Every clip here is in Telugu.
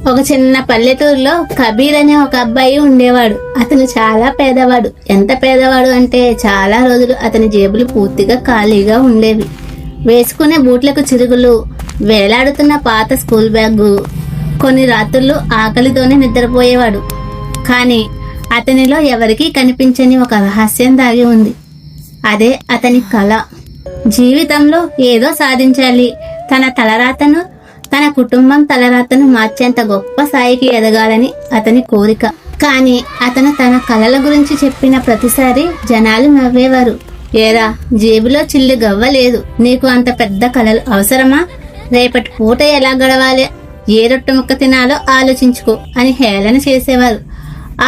ఒక చిన్న పల్లెటూరులో కబీర్ అనే ఒక అబ్బాయి ఉండేవాడు. అతను చాలా పేదవాడు. ఎంత పేదవాడు అంటే చాలా రోజులు అతని జేబులు పూర్తిగా ఖాళీగా ఉండేవి. వేసుకునే బూట్లకు చిరుగులు, వేలాడుతున్న పాత స్కూల్ బ్యాగు. కొన్ని రాత్రులు ఆకలితోనే నిద్రపోయేవాడు. కానీ అతనిలో ఎవరికీ కనిపించని ఒక రహస్యం దాగి ఉంది. అదే అతని కళ. జీవితంలో ఏదో సాధించాలి, తన కుటుంబం తలరాతను మార్చేంత గొప్ప స్థాయికి ఎదగాలని అతని కోరిక. కానీ అతను తన కలల గురించి చెప్పిన ప్రతిసారి జనాలు నవ్వేవారు. ఏరా, జేబులో చిల్లు గవ్వలేదు, నీకు అంత పెద్ద కలలు అవసరమా? రేపటి పూట ఎలా గడవాలి, ఏ రొట్టె ముక్క తినాలో ఆలోచించుకో అని హేళన చేసేవారు.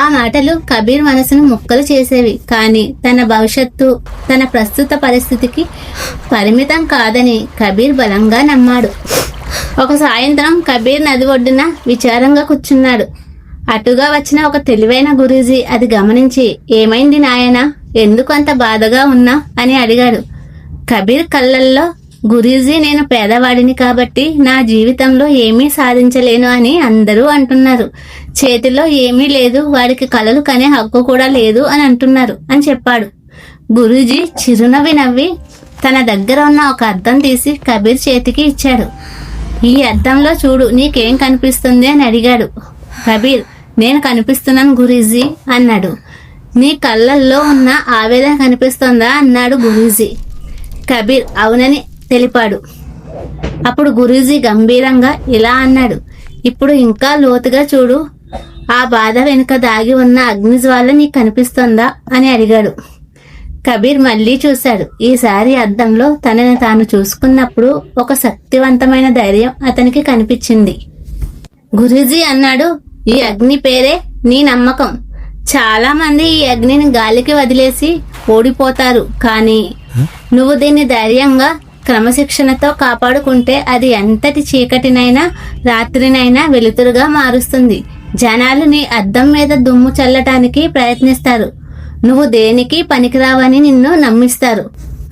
ఆ మాటలు కబీర్ మనసును ముక్కలు చేసేవి. కానీ తన భవిష్యత్తు తన ప్రస్తుత పరిస్థితికి పరిమితం కాదని కబీర్ బలంగా నమ్మాడు. ఒక సాయంత్రం కబీర్ నది ఒడ్డున విచారంగా కూర్చున్నాడు. అటుగా వచ్చిన ఒక తెలివైన గురూజీ అది గమనించి, ఏమైంది నాయనా, ఎందుకు అంత బాధగా ఉన్నా అని అడిగాడు. కబీర్ కళ్ళల్లో, గురూజీ, నేను పేదవాడిని కాబట్టి నా జీవితంలో ఏమీ సాధించలేను అని అందరూ అంటున్నారు. చేతిలో ఏమీ లేదు, వాడికి కలలు కనే హక్కు కూడా లేదు అని అంటున్నారు అని చెప్పాడు. గురూజీ చిరునవ్వి నవ్వి తన దగ్గర ఉన్న ఒక అద్దం తీసి కబీర్ చేతికి ఇచ్చాడు. ఈ అద్దంలో చూడు, నీకేం కనిపిస్తుంది అని అడిగాడు. కబీర్, నేను కనిపిస్తున్నాను గురూజీ అన్నాడు. నీ కళ్ళల్లో ఉన్న ఆవేదన కనిపిస్తుందా అన్నాడు గురూజీ. కబీర్ అవునని తెలిపాడు. అప్పుడు గురూజీ గంభీరంగా ఇలా అన్నాడు, ఇప్పుడు ఇంకా లోతుగా చూడు, ఆ బాధ వెనుక దాగి ఉన్న అగ్నిజ్వాల నీకు కనిపిస్తుందా అని అడిగాడు. కబీర్ మళ్ళీ చూశాడు. ఈసారి అద్దంలో తనని తాను చూసుకున్నప్పుడు ఒక శక్తివంతమైన ధైర్యం అతనికి కనిపించింది. గురూజీ అన్నాడు, ఈ అగ్ని పేరే నీ నమ్మకం. చాలా మంది ఈ అగ్నిని గాలికి వదిలేసి ఓడిపోతారు, కానీ నువ్వు దీన్ని ధైర్యంగా క్రమశిక్షణతో కాపాడుకుంటే అది ఎంతటి చీకటినైనా రాత్రినైనా వెలుతురుగా మారుస్తుంది. జనాలు నీ అద్దం మీద దుమ్ము చల్లటానికి ప్రయత్నిస్తారు, నువ్వు దేనికి పనికిరావని నిన్ను నమ్మిస్తారు.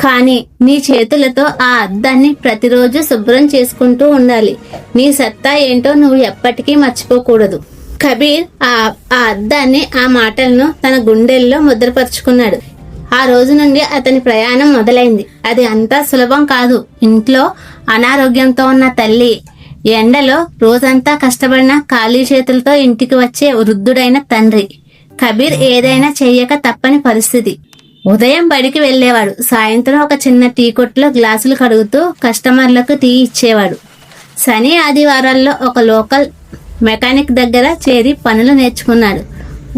కానీ నీ చేతులతో ఆ అద్దాన్ని ప్రతిరోజు శుభ్రం చేసుకుంటూ ఉండాలి. నీ సత్తా ఏంటో నువ్వు ఎప్పటికీ మర్చిపోకూడదు. కబీర్ ఆ అద్దాన్ని, ఆ మాటలను తన గుండెల్లో ముద్రపరుచుకున్నాడు. ఆ రోజు నుండి అతని ప్రయాణం మొదలైంది. అది అంతా సులభం కాదు. ఇంట్లో అనారోగ్యంతో ఉన్న తల్లి, ఎండలో రోజంతా కష్టపడిన ఖాళీ చేతులతో ఇంటికి వచ్చే వృద్ధుడైన తండ్రి. కబీర్ ఏదైనా చెయ్యక తప్పని పరిస్థితి. ఉదయం బడికి వెళ్లేవాడు. సాయంత్రం ఒక చిన్న టీ కొట్టులో గ్లాసులు కడుగుతూ కస్టమర్లకు టీ ఇచ్చేవాడు. శని ఆదివారాల్లో ఒక లోకల్ మెకానిక్ దగ్గర చేరి పనులు నేర్చుకున్నాడు.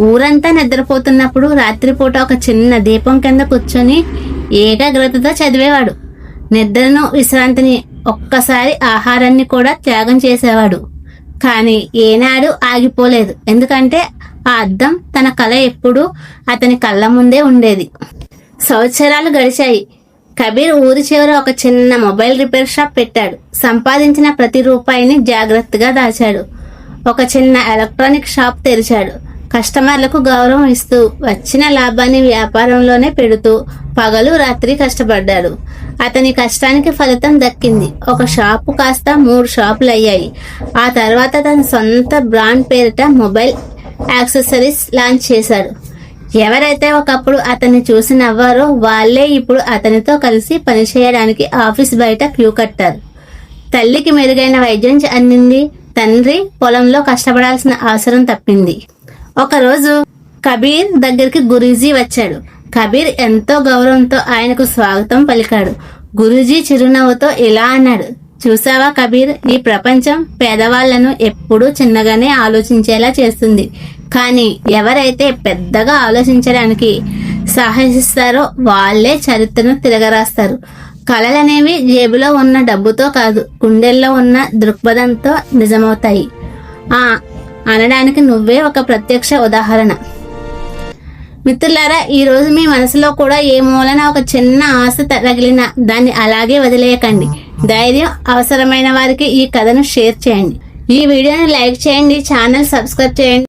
ఊరంతా నిద్రపోతున్నప్పుడు రాత్రిపూట ఒక చిన్న దీపం కింద కూర్చొని ఏకాగ్రతతో చదివేవాడు. నిద్రను, విశ్రాంతిని, ఒక్కసారి ఆహారాన్ని కూడా త్యాగం చేసేవాడు. కానీ ఏనాడు ఆగిపోలేదు. ఎందుకంటే ఆ అద్దం, తన కళ ఎప్పుడూ అతని కళ్ళ ముందే ఉండేది. సంవత్సరాలు గడిచాయి. కబీర్ ఊరి చివర ఒక చిన్న మొబైల్ రిపేర్ షాప్ పెట్టాడు. సంపాదించిన ప్రతి రూపాయిని జాగ్రత్తగా దాచాడు. ఒక చిన్న ఎలక్ట్రానిక్ షాప్ తెరిచాడు. కస్టమర్లకు గౌరవం ఇస్తూ వచ్చిన లాభాన్ని వ్యాపారంలోనే పెడుతూ పగలు రాత్రి కష్టపడ్డాడు. అతని కష్టానికి ఫలితం దక్కింది. ఒక షాపు కాస్త 3 షాపులు అయ్యాయి. ఆ తర్వాత తన సొంత బ్రాండ్ పేరిట మొబైల్ యాక్సెసరీస్ లాంచ్ చేశాడు. ఎవరైతే ఒకప్పుడు అతన్ని చూసి నవ్వారో వాళ్లే ఇప్పుడు అతనితో కలిసి పనిచేయడానికి ఆఫీస్ బయట క్యూ కట్టారు. తల్లికి మెరుగైన వైద్యం అందింది. తండ్రి పొలంలో కష్టపడాల్సిన అవసరం తప్పింది. ఒకరోజు కబీర్ దగ్గరికి గురూజీ వచ్చాడు. కబీర్ ఎంతో గౌరవంతో ఆయనకు స్వాగతం పలికాడు. గురూజీ చిరునవ్వుతో ఇలా అన్నాడు, చూసావా కబీర్, ఈ ప్రపంచం పేదవాళ్లను ఎప్పుడూ చిన్నగానే ఆలోచించేలా చేస్తుంది. కానీ ఎవరైతే పెద్దగా ఆలోచించడానికి సాహసిస్తారో వాళ్లే చరిత్రను తిరగరాస్తారు. కళలనేవి జేబులో ఉన్న డబ్బుతో కాదు, గుండెల్లో ఉన్న దృక్పథంతో నిజమవుతాయి అనడానికి నువ్వే ఒక ప్రత్యక్ష ఉదాహరణ. మిత్రులారా, ఈ రోజు మీ మనసులో కూడా ఏ మూలన ఒక చిన్న ఆశ తగిలినా దాన్ని అలాగే వదిలేయకండి. ధైర్యం అవసరమైన వారికి ఈ కథను షేర్ చేయండి. ఈ వీడియోని లైక్ చేయండి, ఛానల్ సబ్స్క్రైబ్ చేయండి.